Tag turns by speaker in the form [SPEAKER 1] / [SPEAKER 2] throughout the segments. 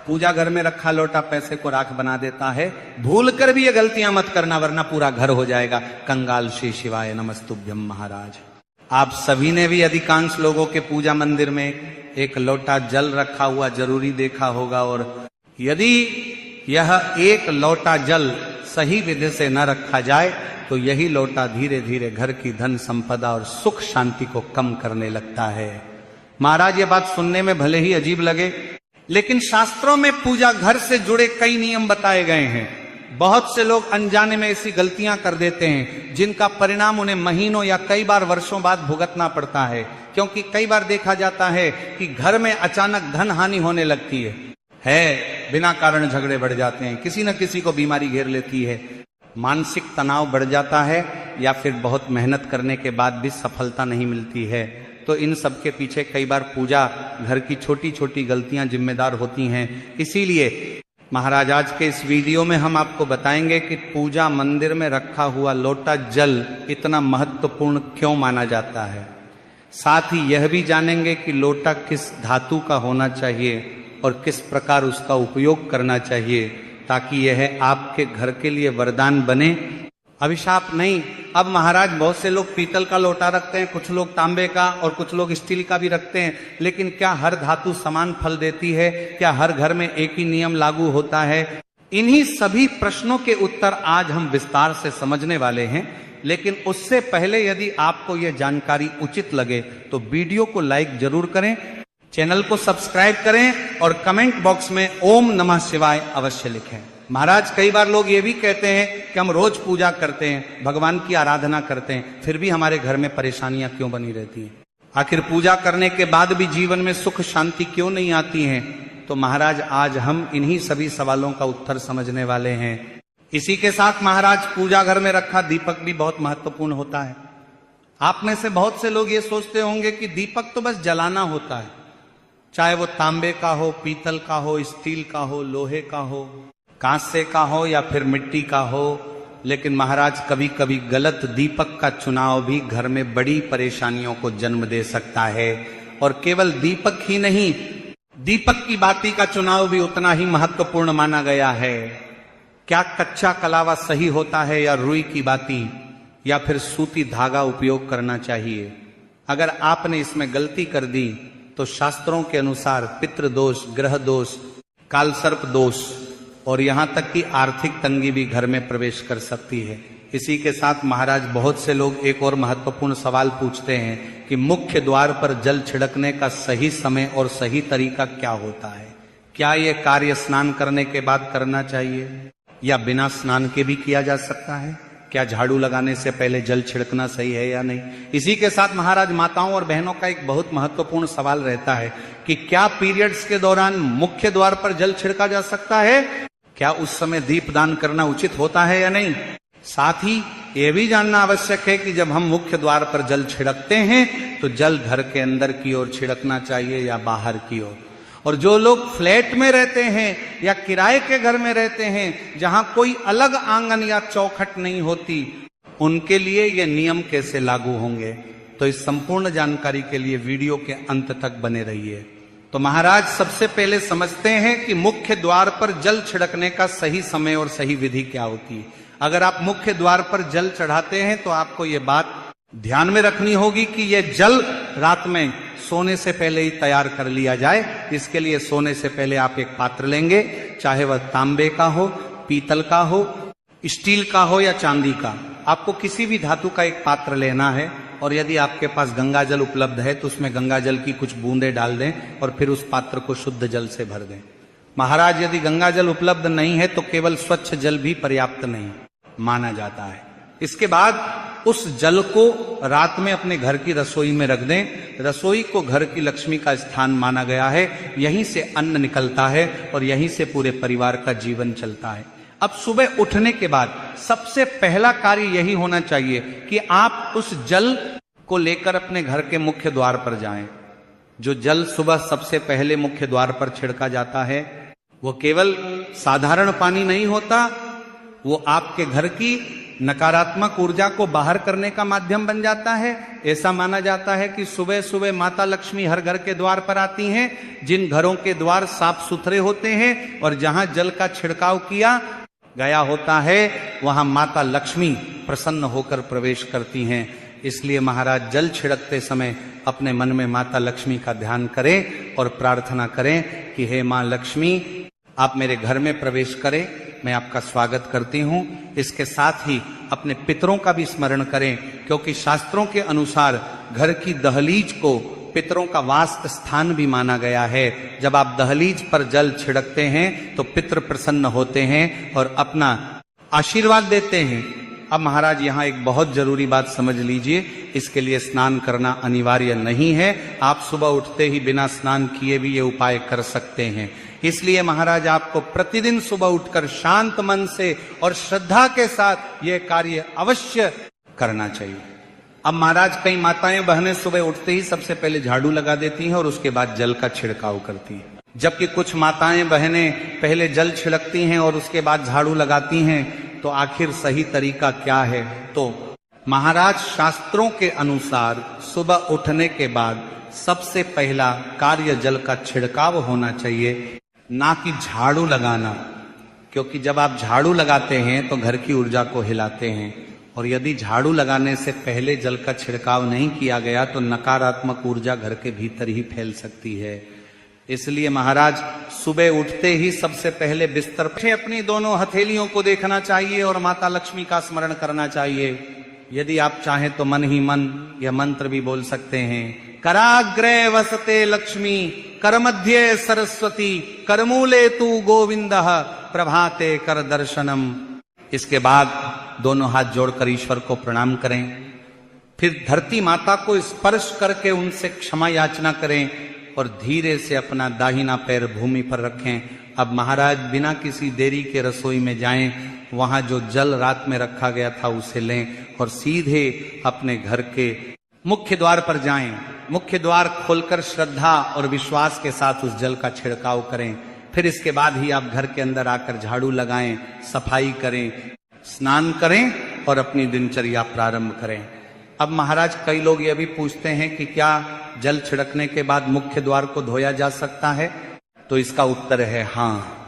[SPEAKER 1] पूजा घर में रखा लोटा पैसे को राख बना देता है। भूल कर भी ये गलतियां मत करना, वरना पूरा घर हो जाएगा कंगाल। श्री शिवाय नमस्तुभ्यम। महाराज आप सभी ने भी अधिकांश लोगों के पूजा मंदिर में एक लोटा जल रखा हुआ जरूरी देखा होगा, और यदि यह एक लोटा जल सही विधि से न रखा जाए तो यही लोटा धीरे धीरे घर की धन संपदा और सुख शांति को कम करने लगता है। महाराज ये बात सुनने में भले ही अजीब लगे, लेकिन शास्त्रों में पूजा घर से जुड़े कई नियम बताए गए हैं। बहुत से लोग अनजाने में ऐसी गलतियां कर देते हैं जिनका परिणाम उन्हें महीनों या कई बार वर्षों बाद भुगतना पड़ता है, क्योंकि कई बार देखा जाता है कि घर में अचानक धन हानि होने लगती है, बिना कारण झगड़े बढ़ जाते हैं, किसी न किसी को बीमारी घेर लेती है, मानसिक तनाव बढ़ जाता है, या फिर बहुत मेहनत करने के बाद भी सफलता नहीं मिलती है। तो इन सब के पीछे कई बार पूजा घर की छोटी छोटी गलतियां जिम्मेदार होती हैं। इसीलिए महाराज आज के इस वीडियो में हम आपको बताएंगे कि पूजा मंदिर में रखा हुआ लोटा जल इतना महत्वपूर्ण क्यों माना जाता है। साथ ही यह भी जानेंगे कि लोटा किस धातु का होना चाहिए और किस प्रकार उसका उपयोग करना चाहिए, ताकि यह आपके घर के लिए वरदान बने, अभिशाप नहीं। अब महाराज बहुत से लोग पीतल का लोटा रखते हैं, कुछ लोग तांबे का और कुछ लोग स्टील का भी रखते हैं, लेकिन क्या हर धातु समान फल देती है? क्या हर घर में एक ही नियम लागू होता है? इन्हीं सभी प्रश्नों के उत्तर आज हम विस्तार से समझने वाले हैं। लेकिन उससे पहले यदि आपको यह जानकारी उचित लगे तो वीडियो को लाइक जरूर करें, चैनल को सब्सक्राइब करें और कमेंट बॉक्स में ओम नमः शिवाय अवश्य लिखें। महाराज कई बार लोग ये भी कहते हैं कि हम रोज पूजा करते हैं, भगवान की आराधना करते हैं, फिर भी हमारे घर में परेशानियां क्यों बनी रहती हैं? आखिर पूजा करने के बाद भी जीवन में सुख शांति क्यों नहीं आती है? तो महाराज आज हम इन्हीं सभी सवालों का उत्तर समझने वाले हैं। इसी के साथ महाराज पूजा घर में रखा दीपक भी बहुत महत्वपूर्ण होता है। आप में से बहुत से लोग ये सोचते होंगे कि दीपक तो बस जलाना होता है, चाहे वो तांबे का हो, पीतल का हो, स्टील का हो, लोहे का हो, कांसे का हो या फिर मिट्टी का हो। लेकिन महाराज कभी कभी गलत दीपक का चुनाव भी घर में बड़ी परेशानियों को जन्म दे सकता है। और केवल दीपक ही नहीं, दीपक की बाती का चुनाव भी उतना ही महत्वपूर्ण माना गया है। क्या कच्चा कलावा सही होता है या रुई की बाती या फिर सूती धागा उपयोग करना चाहिए? अगर आपने इसमें गलती कर दी तो शास्त्रों के अनुसार पितृदोष, ग्रह दोष, कालसर्प दोष और यहां तक कि आर्थिक तंगी भी घर में प्रवेश कर सकती है। इसी के साथ महाराज बहुत से लोग एक और महत्वपूर्ण सवाल पूछते हैं कि मुख्य द्वार पर जल छिड़कने का सही समय और सही तरीका क्या होता है? क्या यह कार्य स्नान करने के बाद करना चाहिए या बिना स्नान के भी किया जा सकता है? क्या झाड़ू लगाने से पहले जल छिड़कना सही है या नहीं? इसी के साथ महाराज माताओं और बहनों का एक बहुत महत्वपूर्ण सवाल रहता है कि क्या पीरियड्स के दौरान मुख्य द्वार पर जल छिड़का जा सकता है? क्या उस समय दीपदान करना उचित होता है या नहीं? साथ ही यह भी जानना आवश्यक है कि जब हम मुख्य द्वार पर जल छिड़कते हैं तो जल घर के अंदर की ओर छिड़कना चाहिए या बाहर की ओर। और जो लोग फ्लैट में रहते हैं या किराए के घर में रहते हैं जहां कोई अलग आंगन या चौखट नहीं होती, उनके लिए ये नियम कैसे लागू होंगे? तो इस संपूर्ण जानकारी के लिए वीडियो के अंत तक बने रहिए। तो महाराज सबसे पहले समझते हैं कि मुख्य द्वार पर जल छिड़कने का सही समय और सही विधि क्या होती है। अगर आप मुख्य द्वार पर जल चढ़ाते हैं तो आपको ये बात ध्यान में रखनी होगी कि यह जल रात में सोने से पहले ही तैयार कर लिया जाए। इसके लिए सोने से पहले आप एक पात्र लेंगे, चाहे वह तांबे का हो, पीतल का हो, स्टील का हो या चांदी का। आपको किसी भी धातु का एक पात्र लेना है और यदि आपके पास गंगा जल उपलब्ध है तो उसमें गंगा जल की कुछ बूंदें डाल दें और फिर उस पात्र को शुद्ध जल से भर दें। महाराज यदि गंगा जल उपलब्ध नहीं है तो केवल स्वच्छ जल भी पर्याप्त नहीं माना जाता है। इसके बाद उस जल को रात में अपने घर की रसोई में रख दें। रसोई को घर की लक्ष्मी का स्थान माना गया है, यहीं से अन्न निकलता है और यहीं से पूरे परिवार का जीवन चलता है। अब सुबह उठने के बाद सबसे पहला कार्य यही होना चाहिए कि आप उस जल को लेकर अपने घर के मुख्य द्वार पर जाएं। जो जल सुबह सबसे पहले मुख्य द्वार पर छिड़का जाता है वो केवल साधारण पानी नहीं होता, वो आपके घर की नकारात्मक ऊर्जा को बाहर करने का माध्यम बन जाता है। ऐसा माना जाता है कि सुबह सुबह माता लक्ष्मी हर घर के द्वार पर आती हैं। जिन घरों के द्वार साफ सुथरे होते हैं और जहां जल का छिड़काव किया गया होता है वहां माता लक्ष्मी प्रसन्न होकर प्रवेश करती हैं। इसलिए महाराज जल छिड़कते समय अपने मन में माता लक्ष्मी का ध्यान करें और प्रार्थना करें कि हे मां लक्ष्मी, आप मेरे घर में प्रवेश करें, मैं आपका स्वागत करती हूं। इसके साथ ही अपने पितरों का भी स्मरण करें, क्योंकि शास्त्रों के अनुसार घर की दहलीज को पितरों का वास स्थान भी माना गया है। जब आप दहलीज पर जल छिड़कते हैं तो पितर प्रसन्न होते हैं और अपना आशीर्वाद देते हैं। अब महाराज यहाँ एक बहुत जरूरी बात समझ लीजिए, इसके लिए स्नान करना अनिवार्य नहीं है। आप सुबह उठते ही बिना स्नान किए भी ये उपाय कर सकते हैं। इसलिए महाराज आपको प्रतिदिन सुबह उठकर शांत मन से और श्रद्धा के साथ ये कार्य अवश्य करना चाहिए। अब महाराज कई माताएं बहनें सुबह उठते ही सबसे पहले झाड़ू लगा देती हैं और उसके बाद जल का छिड़काव करती हैं, जबकि कुछ माताएं बहनें पहले जल छिड़कती हैं और उसके बाद झाड़ू लगाती हैं। तो आखिर सही तरीका क्या है? तो महाराज शास्त्रों के अनुसार सुबह उठने के बाद सबसे पहला कार्य जल का छिड़काव होना चाहिए, ना कि झाड़ू लगाना। क्योंकि जब आप झाड़ू लगाते हैं तो घर की ऊर्जा को हिलाते हैं, और यदि झाड़ू लगाने से पहले जल का छिड़काव नहीं किया गया तो नकारात्मक ऊर्जा घर के भीतर ही फैल सकती है। इसलिए महाराज सुबह उठते ही सबसे पहले बिस्तर पर अपनी दोनों हथेलियों को देखना चाहिए और माता लक्ष्मी का स्मरण करना चाहिए। यदि आप चाहें तो मन ही मन यह मंत्र भी बोल सकते हैं, कराग्रे वसते लक्ष्मी, कर मध्य सरस्वती, करमूले तू गोविंदः, प्रभाते कर दर्शनम। इसके बाद दोनों हाथ जोड़कर ईश्वर को प्रणाम करें। फिर धरती माता को स्पर्श करके उनसे क्षमा याचना करें और धीरे से अपना दाहिना पैर भूमि पर रखें। अब महाराज बिना किसी देरी के रसोई में जाएं, वहां जो जल रात में रखा गया था उसे लें और सीधे अपने घर के मुख्य द्वार पर जाएं। मुख्य द्वार खोलकर श्रद्धा और विश्वास के साथ उस जल का छिड़काव करें। फिर इसके बाद ही आप घर के अंदर आकर झाड़ू लगाएं, सफाई करें, स्नान करें और अपनी दिनचर्या प्रारंभ करें। अब महाराज कई लोग यह भी पूछते हैं कि क्या जल छिड़कने के बाद मुख्य द्वार को धोया जा सकता है? तो इसका उत्तर है हाँ।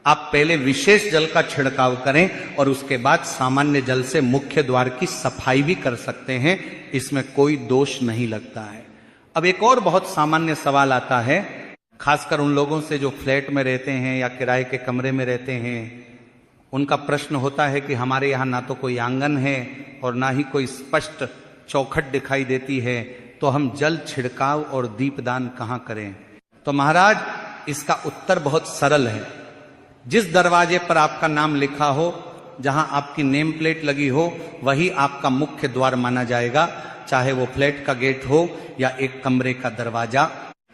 [SPEAKER 1] आप पहले विशेष जल का छिड़काव करें और उसके बाद सामान्य जल से मुख्य द्वार की सफाई भी कर सकते हैं, इसमें कोई दोष नहीं लगता है। अब एक और बहुत सामान्य सवाल आता है, खासकर उन लोगों से जो फ्लैट में रहते हैं या किराए के कमरे में रहते हैं। उनका प्रश्न होता है कि हमारे यहाँ ना तो कोई आंगन है और ना ही कोई स्पष्ट चौखट दिखाई देती है, तो हम जल छिड़काव और दीपदान कहाँ करें? तो महाराज इसका उत्तर बहुत सरल है। जिस दरवाजे पर आपका नाम लिखा हो, जहां आपकी नेम प्लेट लगी हो, वही आपका मुख्य द्वार माना जाएगा। चाहे वो फ्लैट का गेट हो या एक कमरे का दरवाजा,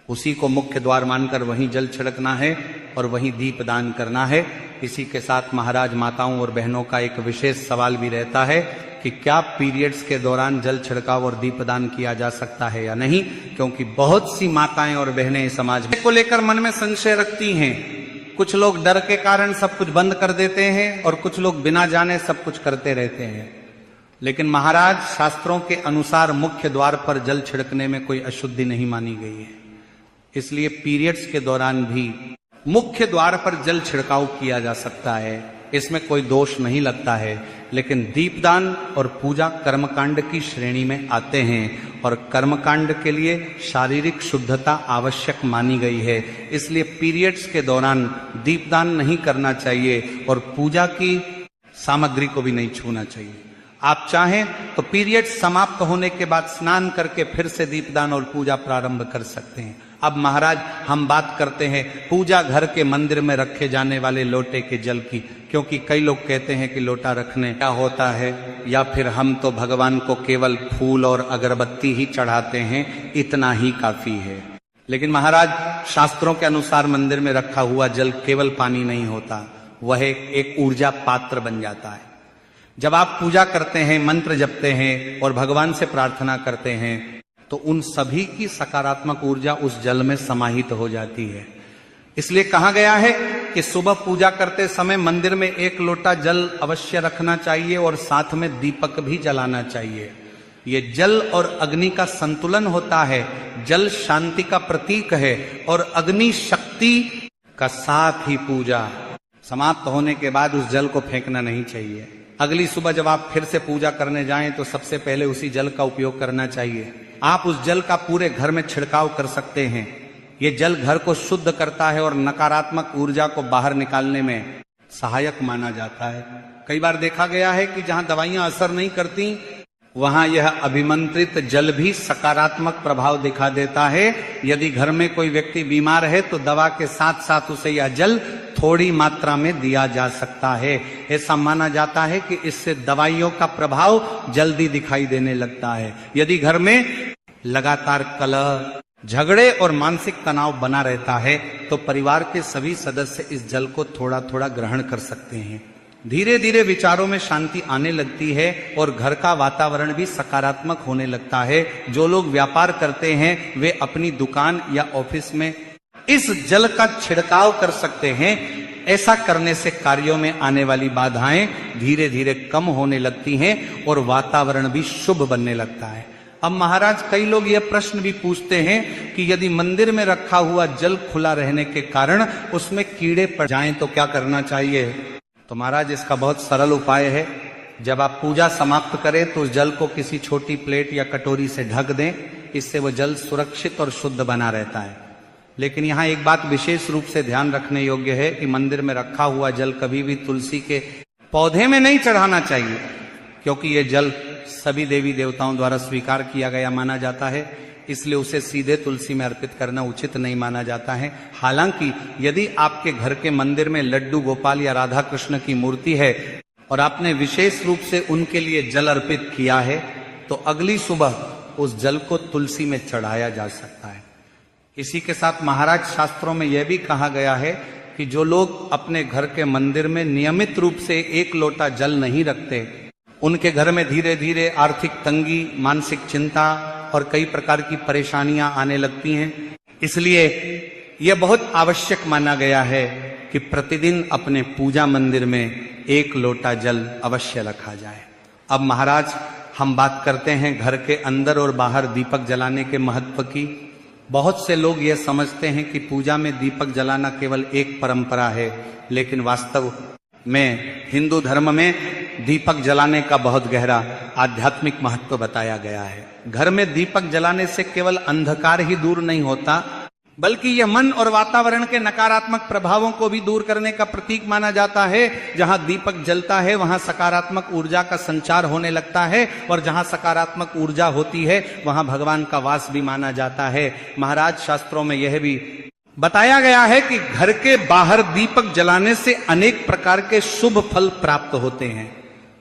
[SPEAKER 1] उसी को मुख्य द्वार मानकर वहीं जल छिड़कना है और वहीं दीपदान करना है। इसी के साथ महाराज माताओं और बहनों का एक विशेष सवाल भी रहता है कि क्या पीरियड्स के दौरान जल छिड़काव और दीपदान किया जा सकता है या नहीं, क्योंकि बहुत सी माताएं और बहनें समाज में को लेकर मन में संशय रखती हैं। कुछ लोग डर के कारण सब कुछ बंद कर देते हैं और कुछ लोग बिना जाने सब कुछ करते रहते हैं। लेकिन महाराज शास्त्रों के अनुसार मुख्य द्वार पर जल छिड़कने में कोई अशुद्धि नहीं मानी गई है। इसलिए पीरियड्स के दौरान भी मुख्य द्वार पर जल छिड़काव किया जा सकता है, इसमें कोई दोष नहीं लगता है। लेकिन दीपदान और पूजा कर्मकांड की श्रेणी में आते हैं और कर्मकांड के लिए शारीरिक शुद्धता आवश्यक मानी गई है। इसलिए पीरियड्स के दौरान दीपदान नहीं करना चाहिए और पूजा की सामग्री को भी नहीं छूना चाहिए। आप चाहें तो पीरियड समाप्त होने के बाद स्नान करके फिर से दीपदान और पूजा प्रारंभ कर सकते हैं। अब महाराज हम बात करते हैं पूजा घर के मंदिर में रखे जाने वाले लोटे के जल की, क्योंकि कई लोग कहते हैं कि लोटा रखने क्या होता है, या फिर हम तो भगवान को केवल फूल और अगरबत्ती ही चढ़ाते हैं, इतना ही काफी है। लेकिन महाराज शास्त्रों के अनुसार मंदिर में रखा हुआ जल केवल पानी नहीं होता, वह एक ऊर्जा पात्र बन जाता है। जब आप पूजा करते हैं, मंत्र जपते हैं और भगवान से प्रार्थना करते हैं, तो उन सभी की सकारात्मक ऊर्जा उस जल में समाहित हो जाती है। इसलिए कहा गया है कि सुबह पूजा करते समय मंदिर में 1 लोटा जल अवश्य रखना चाहिए और साथ में दीपक भी जलाना चाहिए। ये जल और अग्नि का संतुलन होता है। जल शांति का प्रतीक है और अग्नि शक्ति का साथ ही पूजा। समाप्त होने के बाद उस जल को फेंकना नहीं चाहिए। अगली सुबह जब आप फिर से पूजा करने जाएं तो सबसे पहले उसी जल का उपयोग करना चाहिए। आप उस जल का पूरे घर में छिड़काव कर सकते हैं। ये जल घर को शुद्ध करता है और नकारात्मक ऊर्जा को बाहर निकालने में सहायक माना जाता है। कई बार देखा गया है कि जहां दवाइयां असर नहीं करती वहां यह अभिमंत्रित जल भी सकारात्मक प्रभाव दिखा देता है। यदि घर में कोई व्यक्ति बीमार है तो दवा के साथ साथ उसे यह जल थोड़ी मात्रा में दिया जा सकता है। ऐसा माना जाता है कि इससे दवाइयों का प्रभाव जल्दी दिखाई देने लगता है। यदि घर में लगातार कलह, झगड़े और मानसिक तनाव बना रहता है तो परिवार के सभी सदस्य इस जल को थोड़ा थोड़ा ग्रहण कर सकते हैं। धीरे धीरे विचारों में शांति आने लगती है और घर का वातावरण भी सकारात्मक होने लगता है। जो लोग व्यापार करते हैं वे अपनी दुकान या ऑफिस में इस जल का छिड़काव कर सकते हैं। ऐसा करने से कार्यों में आने वाली बाधाएं धीरे धीरे कम होने लगती हैं और वातावरण भी शुभ बनने लगता है। अब महाराज, कई लोग यह प्रश्न भी पूछते हैं कि यदि मंदिर में रखा हुआ जल खुला रहने के कारण उसमें कीड़े पड़ जाएं तो क्या करना चाहिए? तो महाराज, इसका बहुत सरल उपाय है। जब आप पूजा समाप्त करें तो उस जल को किसी छोटी प्लेट या कटोरी से ढक दें। इससे वह जल सुरक्षित और शुद्ध बना रहता है। लेकिन यहाँ एक बात विशेष रूप से ध्यान रखने योग्य है कि मंदिर में रखा हुआ जल कभी भी तुलसी के पौधे में नहीं चढ़ाना चाहिए, क्योंकि यह जल सभी देवी देवताओं द्वारा स्वीकार किया गया माना जाता है। इसलिए उसे सीधे तुलसी में अर्पित करना उचित नहीं माना जाता है। हालांकि यदि आपके घर के मंदिर में लड्डू गोपाल या राधा कृष्ण की मूर्ति है और आपने विशेष रूप से उनके लिए जल अर्पित किया है तो अगली सुबह उस जल को तुलसी में चढ़ाया जा सकता है। इसी के साथ महाराज, शास्त्रों में यह भी कहा गया है कि जो लोग अपने घर के मंदिर में नियमित रूप से 1 लोटा जल नहीं रखते, उनके घर में धीरे धीरे आर्थिक तंगी, मानसिक चिंता और कई प्रकार की परेशानियां आने लगती हैं। इसलिए यह बहुत आवश्यक माना गया है कि प्रतिदिन अपने पूजा मंदिर में 1 लोटा जल अवश्य रखा जाए। अब महाराज, हम बात करते हैं घर के अंदर और बाहर दीपक जलाने के महत्व की। बहुत से लोग यह समझते हैं कि पूजा में दीपक जलाना केवल एक परंपरा है, लेकिन वास्तव में हिंदू धर्म में दीपक जलाने का बहुत गहरा आध्यात्मिक महत्व बताया गया है। घर में दीपक जलाने से केवल अंधकार ही दूर नहीं होता, बल्कि यह मन और वातावरण के नकारात्मक प्रभावों को भी दूर करने का प्रतीक माना जाता है। जहां दीपक जलता है वहां सकारात्मक ऊर्जा का संचार होने लगता है और जहां सकारात्मक ऊर्जा होती है वहां भगवान का वास भी माना जाता है। महाराज, शास्त्रों में यह भी बताया गया है कि घर के बाहर दीपक जलाने से अनेक प्रकार के शुभ फल प्राप्त होते हैं।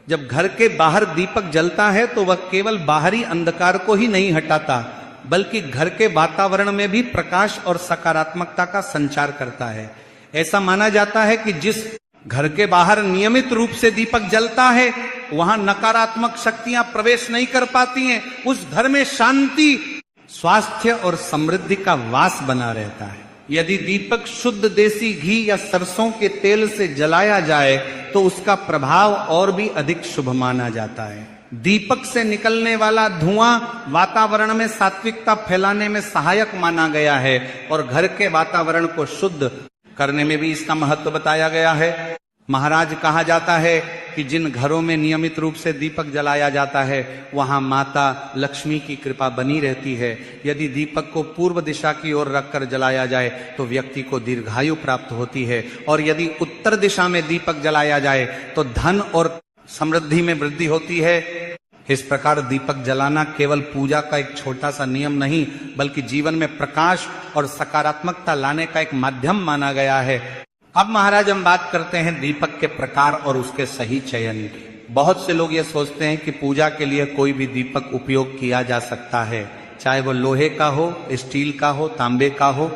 [SPEAKER 1] जब घर के बाहर दीपक जलता है तो वह केवल बाहरी अंधकार को ही नहीं हटाता, बल्कि घर के वातावरण में भी प्रकाश और सकारात्मकता का संचार करता है। ऐसा माना जाता है कि जिस घर के बाहर नियमित रूप से दीपक जलता है वहां नकारात्मक शक्तियां प्रवेश नहीं कर पाती हैं। उस घर में शांति, स्वास्थ्य और समृद्धि का वास बना रहता है। यदि दीपक शुद्ध देसी घी या सरसों के तेल से जलाया जाए तो उसका प्रभाव और भी अधिक शुभ माना जाता है। दीपक से निकलने वाला धुआं वातावरण में सात्विकता फैलाने में सहायक माना गया है और घर के वातावरण को शुद्ध करने में भी इसका महत्व बताया गया है। महाराज, कहा जाता है कि जिन घरों में नियमित रूप से दीपक जलाया जाता है वहां माता लक्ष्मी की कृपा बनी रहती है। यदि दीपक को पूर्व दिशा की ओर रखकर जलाया जाए तो व्यक्ति को दीर्घायु प्राप्त होती है और यदि उत्तर दिशा में दीपक जलाया जाए तो धन और समृद्धि में वृद्धि होती है। इस प्रकार दीपक जलाना केवल पूजा का एक छोटा सा नियम नहीं, बल्कि जीवन में प्रकाश और सकारात्मकता लाने का एक माध्यम माना गया है। अब महाराज, हम बात करते हैं दीपक के प्रकार और उसके सही चयन की। बहुत से लोग ये सोचते हैं कि पूजा के लिए कोई भी दीपक उपयोग किया जा सकता है, चाहे वो लोहे का हो, स्टील का हो, तांबे का हो,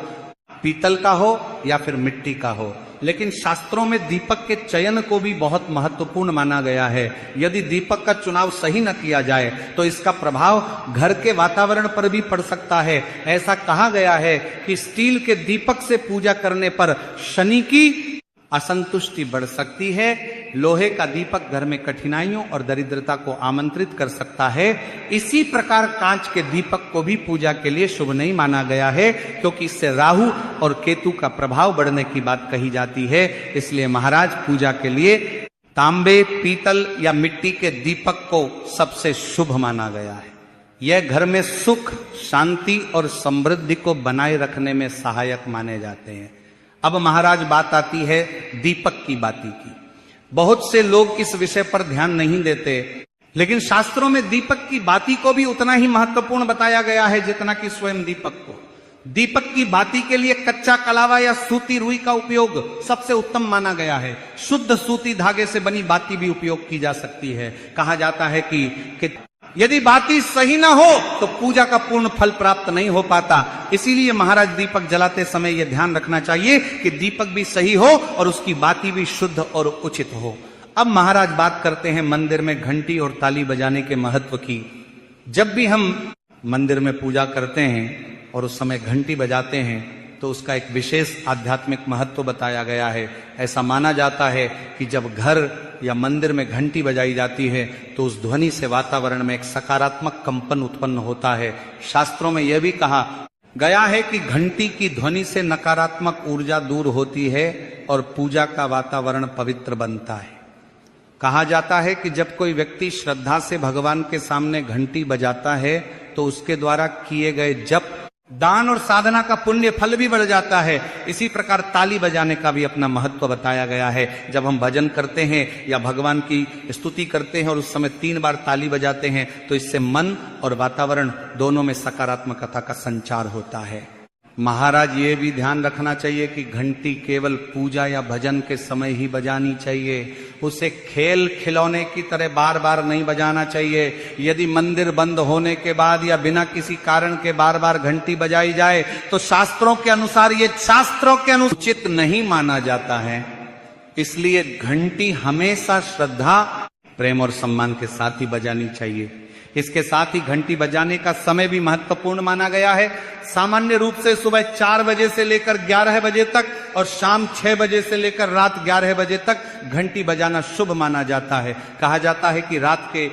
[SPEAKER 1] पीतल का हो या फिर मिट्टी का हो। लेकिन शास्त्रों में दीपक के चयन को भी बहुत महत्वपूर्ण माना गया है। यदि दीपक का चुनाव सही न किया जाए तो इसका प्रभाव घर के वातावरण पर भी पड़ सकता है। ऐसा कहा गया है कि स्टील के दीपक से पूजा करने पर शनि की असंतुष्टि बढ़ सकती है। लोहे का दीपक घर में कठिनाइयों और दरिद्रता को आमंत्रित कर सकता है। इसी प्रकार कांच के दीपक को भी पूजा के लिए शुभ नहीं माना गया है, क्योंकि इससे राहु और केतु का प्रभाव बढ़ने की बात कही जाती है। इसलिए महाराज पूजा के लिए तांबे, पीतल या मिट्टी के दीपक को सबसे शुभ माना गया है। यह घर में सुख, शांति और समृद्धि को बनाए रखने में सहायक माने जाते हैं। अब महाराज बात आती है दीपक की बाती की। बहुत से लोग इस विषय पर ध्यान नहीं देते, लेकिन शास्त्रों में दीपक की बाती को भी उतना ही महत्वपूर्ण बताया गया है जितना कि स्वयं दीपक को। दीपक की बाती के लिए कच्चा कलावा या सूती रुई का उपयोग सबसे उत्तम माना गया है। शुद्ध सूती धागे से बनी बाती भी उपयोग की जा सकती है। कहा जाता है कि यदि बाती सही ना हो तो पूजा का पूर्ण फल प्राप्त नहीं हो पाता। इसीलिए महाराज दीपक जलाते समय यह ध्यान रखना चाहिए कि दीपक भी सही हो और उसकी बाती भी शुद्ध और उचित हो। अब महाराज बात करते हैं मंदिर में घंटी और ताली बजाने के महत्व की। जब भी हम मंदिर में पूजा करते हैं और उस समय घंटी बजाते हैं तो उसका एक विशेष आध्यात्मिक महत्व बताया गया है। ऐसा माना जाता है कि जब घर या मंदिर में घंटी बजाई जाती है तो उस ध्वनि से वातावरण में एक सकारात्मक कंपन उत्पन्न होता है। शास्त्रों में यह भी कहा गया है कि घंटी की ध्वनि से नकारात्मक ऊर्जा दूर होती है और पूजा का वातावरण पवित्र बनता है। कहा जाता है कि जब कोई व्यक्ति श्रद्धा से भगवान के सामने घंटी बजाता है तो उसके द्वारा किए गए जप, दान और साधना का पुण्य फल भी बढ़ जाता है। इसी प्रकार ताली बजाने का भी अपना महत्व बताया गया है। जब हम भजन करते हैं या भगवान की स्तुति करते हैं और उस समय 3 बार ताली बजाते हैं तो इससे मन और वातावरण दोनों में सकारात्मकता का संचार होता है। महाराज ये भी ध्यान रखना चाहिए कि घंटी केवल पूजा या भजन के समय ही बजानी चाहिए। उसे खेल खिलौने की तरह बार बार नहीं बजाना चाहिए। यदि मंदिर बंद होने के बाद या बिना किसी कारण के बार बार घंटी बजाई जाए तो शास्त्रों के अनुसार उचित नहीं माना जाता है। इसलिए घंटी हमेशा श्रद्धा, प्रेम और सम्मान के साथ ही बजानी चाहिए। इसके साथ ही घंटी बजाने का समय भी महत्वपूर्ण माना गया है। सामान्य रूप से सुबह 4 बजे से लेकर 11 बजे तक और शाम 6 बजे से लेकर रात 11 बजे तक घंटी बजाना शुभ माना जाता है। कहा जाता है कि रात के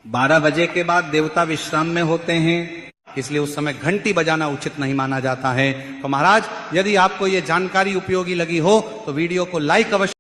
[SPEAKER 1] 12 बजे के बाद देवता विश्राम में होते हैं, इसलिए उस समय घंटी बजाना उचित नहीं माना जाता है। तो महाराज यदि आपको ये जानकारी उपयोगी लगी हो तो वीडियो को लाइक अवश्य